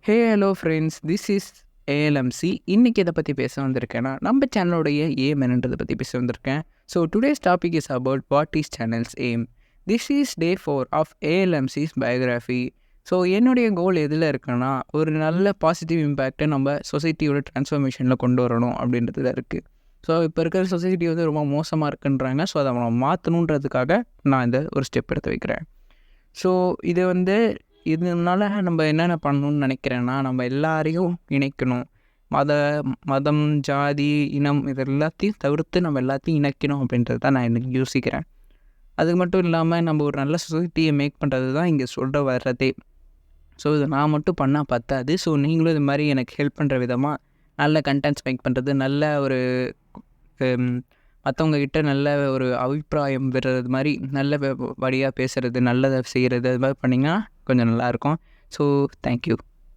Hey hello friends, this is ALMC. இன்னைக்கு எதை பற்றி பேச வந்திருக்கேன்னா, நம்ம சேனலோடைய ஏம் என்னன்றதை பற்றி பேச வந்திருக்கேன். So today's topic is about what is channels aim. This is day 4 of ஏஎல்எம்சிஸ் பயோகிராஃபி. ஸோ என்னுடைய கோல் எதில் இருக்குன்னா, ஒரு நல்ல பாசிட்டிவ் இம்பேக்டை நம்ம சொசைட்டியோட ட்ரான்ஸ்ஃபர்மேஷனில் கொண்டு வரணும் அப்படின்றதுல இருக்குது. ஸோ இப்போ இருக்கிற சொசைட்டி வந்து ரொம்ப மோசமாக இருக்குன்றாங்க. ஸோ அதை நம்ம மாற்றணுன்றதுக்காக நான் இந்த ஒரு ஸ்டெப் எடுத்து வைக்கிறேன். ஸோ இது வந்து இதனால நம்ம என்னென்ன பண்ணணும்னு நினைக்கிறேன்னா, நம்ம எல்லாரையும் இணைக்கணும். மதம், ஜாதி, இனம் இது எல்லாத்தையும் தவிர்த்து நம்ம எல்லாத்தையும் இணைக்கணும் அப்படின்றது தான் நான் எனக்கு யோசிக்கிறேன். அது மட்டும் இல்லாமல் நம்ம ஒரு நல்ல சொசைட்டியை மேக் பண்ணுறது தான் இங்கே சொல்ல வர்றதே. ஸோ இதை நான் மட்டும் பண்ணால் பத்தாது. ஸோ நீங்களும் இது மாதிரி எனக்கு ஹெல்ப் பண்ணுற விதமாக நல்ல கண்டென்ட்ஸ் மேக் பண்ணுறது, நல்ல ஒரு மற்றவங்க கிட்ட நல்ல ஒரு அபிப்பிராயம் பெறுறது மாதிரி நல்ல வழியாக பேசுகிறது, நல்லதை செய்கிறது, அது மாதிரி பண்ணிங்கன்னா கொஞ்சம் நல்லாயிருக்கும். So thank you.